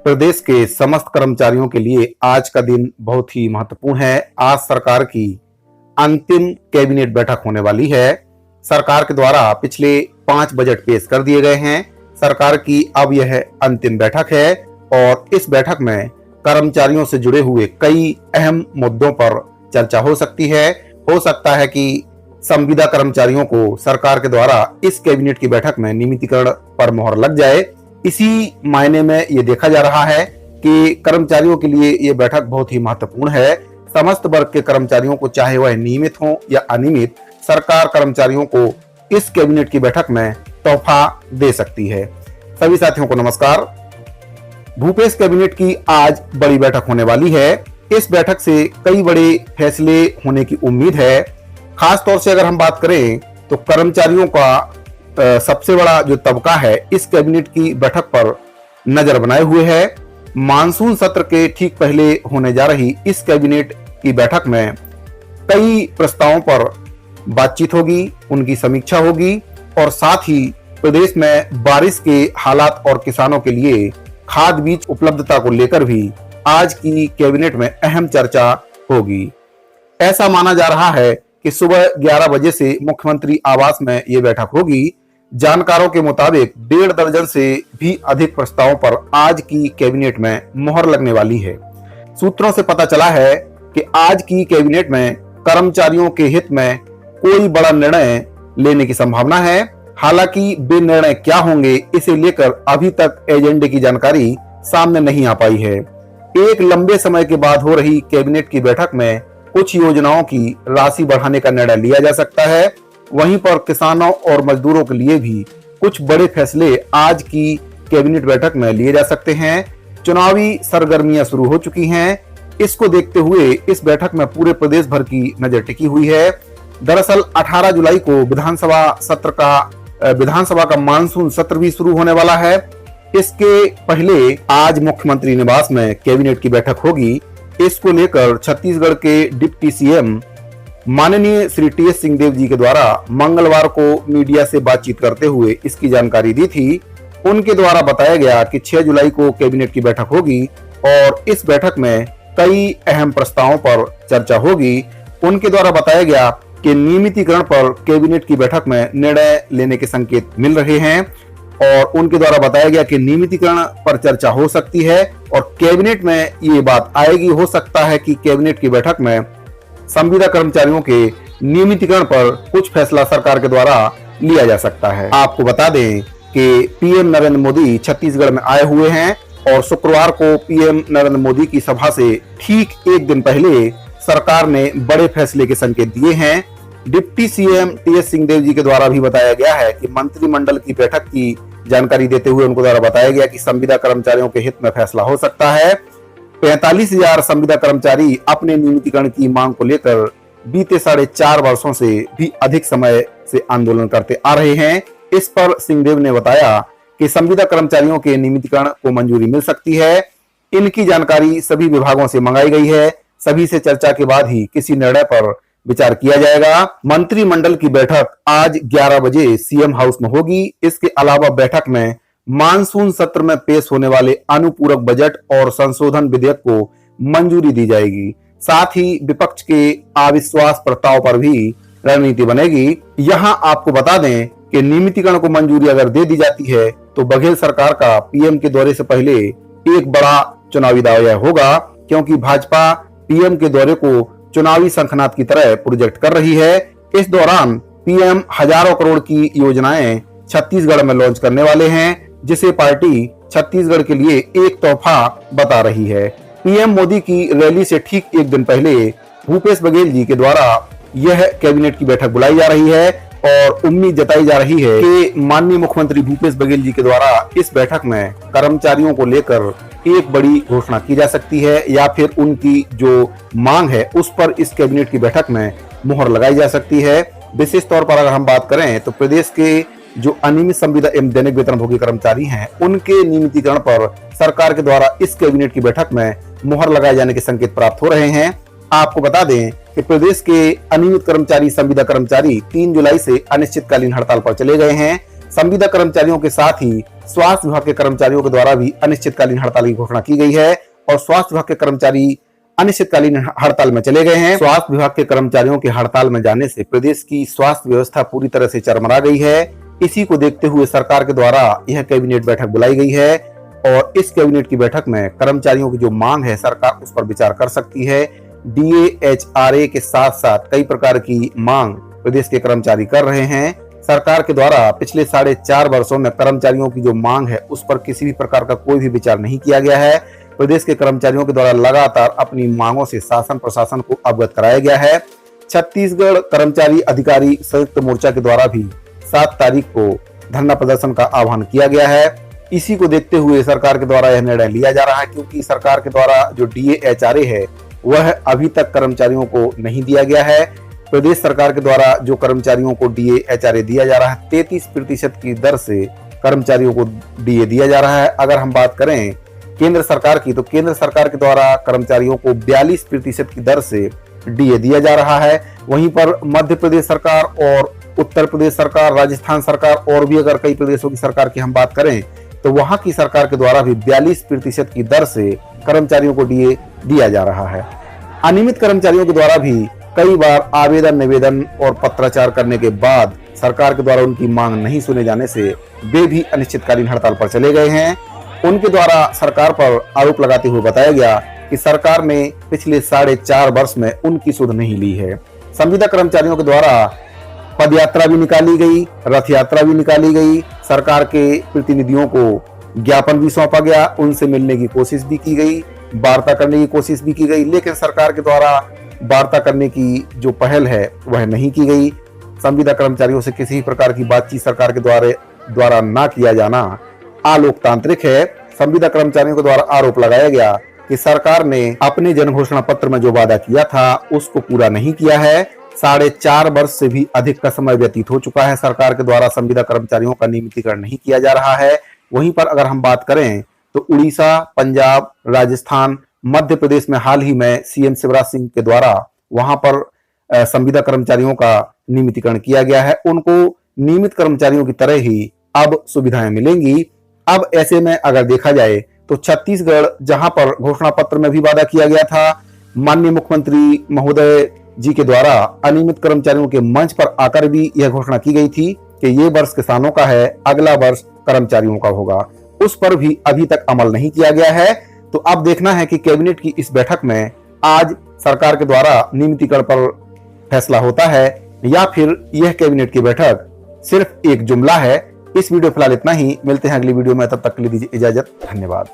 प्रदेश के समस्त कर्मचारियों के लिए आज का दिन बहुत ही महत्वपूर्ण है। आज सरकार की अंतिम कैबिनेट बैठक होने वाली है। सरकार के द्वारा पिछले 5 बजट पेश कर दिए गए हैं। सरकार की अब यह अंतिम बैठक है और इस बैठक में कर्मचारियों से जुड़े हुए कई अहम मुद्दों पर चर्चा हो सकती है। हो सकता है कि संविदा कर्मचारियों को सरकार के द्वारा इस कैबिनेट की बैठक में नियमितीकरण पर मोहर लग जाए। इसी मायने में ये देखा जा रहा है कि कर्मचारियों के लिए ये बैठक बहुत ही महत्वपूर्ण है। समस्त वर्ग के कर्मचारियों को, चाहे वह नियमित हो या अनियमित, सरकार कर्मचारियों को इस कैबिनेट की बैठक में तोहफा दे सकती है। सभी साथियों को नमस्कार। भूपेश कैबिनेट की आज बड़ी बैठक होने वाली है। इस बैठक से कई बड़े फैसले होने की उम्मीद है। खास तौर से अगर हम बात करें तो कर्मचारियों का सबसे बड़ा जो तबका है इस कैबिनेट की बैठक पर नजर बनाए हुए है। मानसून सत्र के ठीक पहले होने जा रही इस कैबिनेट की बैठक में कई प्रस्तावों पर बातचीत होगी, उनकी समीक्षा होगी और साथ ही प्रदेश में बारिश के हालात और किसानों के लिए खाद बीज उपलब्धता को लेकर भी आज की कैबिनेट में अहम चर्चा होगी। ऐसा माना जा रहा है कि सुबह 11 बजे से मुख्यमंत्री आवास में यह बैठक होगी। जानकारों के मुताबिक 1.5 दर्जन से भी अधिक प्रस्तावों पर आज की कैबिनेट में मोहर लगने वाली है। सूत्रों से पता चला है कि आज की कैबिनेट में कर्मचारियों के हित में कोई बड़ा निर्णय लेने की संभावना है। हालांकि वे निर्णय क्या होंगे इसे लेकर अभी तक एजेंडे की जानकारी सामने नहीं आ पाई है। एक लंबे समय के बाद हो रही कैबिनेट की बैठक में कुछ योजनाओं की राशि बढ़ाने का निर्णय लिया जा सकता है। वहीं पर किसानों और मजदूरों के लिए भी कुछ बड़े फैसले आज की कैबिनेट बैठक में लिए जा सकते हैं। चुनावी सरगर्मियां शुरू हो चुकी हैं। इसको देखते हुए इस बैठक में पूरे प्रदेश भर की नजर टिकी हुई है। दरअसल 18 जुलाई को विधानसभा का मानसून सत्र भी शुरू होने वाला है। इसके पहले आज मुख्यमंत्री निवास में कैबिनेट की बैठक होगी। इसको लेकर छत्तीसगढ़ के डिप्टी सीएम माननीय श्री टी.एस. सिंहदेव जी के द्वारा मंगलवार को मीडिया से बातचीत करते हुए इसकी जानकारी दी थी। उनके द्वारा बताया गया कि 6 जुलाई को कैबिनेट की बैठक होगी और इस बैठक में कई अहम प्रस्तावों पर चर्चा होगी। उनके द्वारा बताया गया कि नियमितीकरण पर कैबिनेट की बैठक में निर्णय लेने के संकेत मिल रहे हैं और उनके द्वारा बताया गया कि नियमितीकरण पर चर्चा हो सकती है और कैबिनेट में ये बात आएगी। हो सकता है कि कैबिनेट की बैठक में संविदा कर्मचारियों के नियमितीकरण पर कुछ फैसला सरकार के द्वारा लिया जा सकता है। आपको बता दें कि पीएम नरेंद्र मोदी छत्तीसगढ़ में आए हुए हैं और शुक्रवार को पीएम नरेंद्र मोदी की सभा से ठीक एक दिन पहले सरकार ने बड़े फैसले के संकेत दिए हैं। Deputy CM TS. सिंहदेव जी के द्वारा भी बताया गया है कि मंत्रिमंडल की बैठक की जानकारी देते हुए उनको द्वारा बताया गया कि संविदा कर्मचारियों के हित में फैसला हो सकता है। 45,000 संविदा कर्मचारी अपने नियमितीकरण की मांग को लेकर बीते 4.5 वर्षों से भी अधिक समय से आंदोलन करते आ रहे हैं। इस पर सिंहदेव ने बताया कि संविदा कर्मचारियों के नियमितीकरण को मंजूरी मिल सकती है। इनकी जानकारी सभी विभागों से मंगाई गई है। सभी से चर्चा के बाद ही किसी निर्णय पर विचार किया जाएगा। मंत्रिमंडल की बैठक आज 11 बजे सीएम हाउस में होगी। इसके अलावा बैठक में मानसून सत्र में पेश होने वाले अनुपूरक बजट और संशोधन विधेयक को मंजूरी दी जाएगी। साथ ही विपक्ष के अविश्वास प्रस्ताव पर भी रणनीति बनेगी। यहां आपको बता दें कि नियमितीकरण को मंजूरी अगर दे दी जाती है तो बघेल सरकार का पीएम के दौरे से पहले एक बड़ा चुनावी दावा होगा, क्योंकि भाजपा पीएम के दौरे को चुनावी शंखनाद की तरह प्रोजेक्ट कर रही है। इस दौरान पीएम हजारों करोड़ की योजनाएं छत्तीसगढ़ में लॉन्च करने वाले हैं, जिसे पार्टी छत्तीसगढ़ के लिए एक तोहफा बता रही है। पीएम मोदी की रैली से ठीक एक दिन पहले भूपेश बघेल जी के द्वारा यह कैबिनेट की बैठक बुलाई जा रही है और उम्मीद जताई जा रही है कि माननीय मुख्यमंत्री भूपेश बघेल जी के द्वारा इस बैठक में कर्मचारियों को लेकर एक बड़ी घोषणा की जा सकती है या फिर उनकी जो मांग है उस पर इस कैबिनेट की बैठक में मोहर लगाई जा सकती है। विशेष तौर पर अगर हम बात करें तो प्रदेश के जो अनियमित संविदा एवं दैनिक वेतनभोगी कर्मचारी हैं उनके नियमितीकरण पर सरकार के द्वारा इस कैबिनेट की बैठक में मोहर लगाए जाने के संकेत प्राप्त हो रहे हैं। आपको बता दें कि प्रदेश के अनियमित कर्मचारी संविदा कर्मचारी 3 जुलाई से अनिश्चितकालीन हड़ताल पर चले गए हैं। संविदा कर्मचारियों के साथ ही स्वास्थ्य विभाग के कर्मचारियों के द्वारा भी अनिश्चितकालीन हड़ताल की घोषणा की गई है और स्वास्थ्य विभाग के कर्मचारी अनिश्चितकालीन हड़ताल में चले गए हैं। स्वास्थ्य विभाग के कर्मचारियों के हड़ताल में जाने से प्रदेश की स्वास्थ्य व्यवस्था पूरी तरह से चरमरा गई है। इसी को देखते हुए सरकार के द्वारा यह कैबिनेट बैठक बुलाई गई है और इस कैबिनेट की बैठक में कर्मचारियों की जो मांग है सरकार उस पर विचार कर सकती है। DA-HRA के साथ साथ कई प्रकार की मांग प्रदेश के कर्मचारी कर रहे हैं। सरकार के द्वारा पिछले 4.5 वर्षों में कर्मचारियों की जो मांग है उस पर किसी भी प्रकार का कोई भी विचार नहीं किया गया है। प्रदेश के कर्मचारियों के द्वारा लगातार अपनी मांगों से शासन प्रशासन को अवगत कराया गया है। छत्तीसगढ़ कर्मचारी अधिकारी संयुक्त मोर्चा के द्वारा भी 7 तारीख को धरना प्रदर्शन का आह्वान किया गया है। इसी को देखते हुए सरकार के द्वारा यह निर्णय लिया जा रहा है, क्योंकि सरकार के द्वारा जो DA-HRA है वह अभी तक कर्मचारियों को नहीं दिया गया है। प्रदेश सरकार के द्वारा जो कर्मचारियों को DA-HRA दिया जा रहा है 33% की दर से कर्मचारियों को DA दिया जा रहा है। अगर हम बात करें केंद्र सरकार की, तो केंद्र सरकार के द्वारा कर्मचारियों को 42% की दर से DA दिया जा रहा है। वहीं पर मध्य प्रदेश सरकार और उत्तर प्रदेश सरकार, राजस्थान सरकार और भी अगर कई प्रदेशों की सरकार की हम बात करें तो वहां की सरकार के द्वारा भी 42% की दर से कर्मचारियों को DA दिया जा रहा है। अनियमित कर्मचारियों के द्वारा भी कई बार आवेदन, निवेदन और पत्राचार करने के बाद सरकार के द्वारा उनकी मांग नहीं सुने जाने से वे भी अनिश्चितकालीन हड़ताल पर चले गए हैं। उनके द्वारा सरकार पर आरोप लगाते हुए बताया गया कि सरकार ने पिछले 4.5 वर्ष में उनकी सुध नहीं ली है। संविदा कर्मचारियों के द्वारा पदयात्रा भी निकाली गई, रथ यात्रा भी निकाली गई, सरकार के प्रतिनिधियों को ज्ञापन भी सौंपा गया, उनसे मिलने की कोशिश भी की गई, वार्ता करने की कोशिश भी की गई, लेकिन सरकार के द्वारा वार्ता करने की जो पहल है वह नहीं की गई। संविदा कर्मचारियों से किसी प्रकार की बातचीत सरकार के द्वारा ना किया जाना अलोकतांत्रिक है। संविदा कर्मचारियों के द्वारा आरोप लगाया गया कि सरकार ने अपने जन घोषणा पत्र में जो वादा किया था उसको पूरा नहीं किया है। 4.5 वर्ष से भी अधिक का समय व्यतीत हो चुका है, सरकार के द्वारा संविदा कर्मचारियों का नियमितीकरण नहीं किया जा रहा है। वहीं पर अगर हम बात करें तो उड़ीसा, पंजाब, राजस्थान, मध्य प्रदेश में हाल ही में CM शिवराज सिंह के द्वारा वहां पर संविदा कर्मचारियों का नियमितीकरण किया गया है। उनको नियमित कर्मचारियों की तरह ही अब सुविधाएं मिलेंगी। अब ऐसे में अगर देखा जाए तो छत्तीसगढ़, जहां पर घोषणा पत्र में भी वादा किया गया था, माननीय मुख्यमंत्री महोदय जी के द्वारा अनियमित कर्मचारियों के मंच पर आकर भी यह घोषणा की गई थी कि ये वर्ष किसानों का है, अगला वर्ष कर्मचारियों का होगा, उस पर भी अभी तक अमल नहीं किया गया है। तो अब देखना है कि कैबिनेट की इस बैठक में आज सरकार के द्वारा नियमितीकरण पर फैसला होता है या फिर यह कैबिनेट की बैठक सिर्फ एक जुमला है। इस वीडियो फिलहाल इतना ही, मिलते हैं अगली वीडियो में, तब तक के लिए दीजिए इजाजत, धन्यवाद।